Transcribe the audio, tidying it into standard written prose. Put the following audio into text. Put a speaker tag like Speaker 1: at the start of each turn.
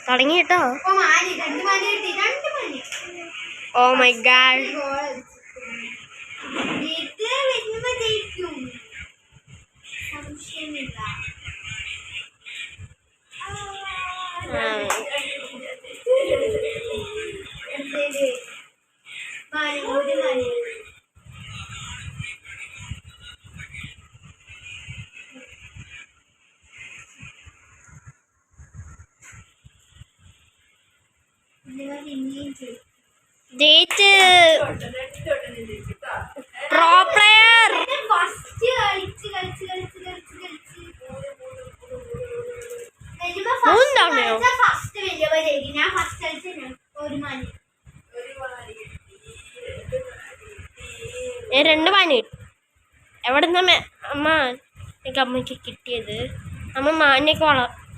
Speaker 1: തുടങ്ങി കേട്ടോ. Oh my god. ജയിച്ച് പ്രോ പ്ലെയർ. രണ്ട് മാന് എവിടുന്ന അമ്മ എനിക്ക് അമ്മയ്ക്ക് കിട്ടിയത്. അമ്മ മാനിയൊക്കെ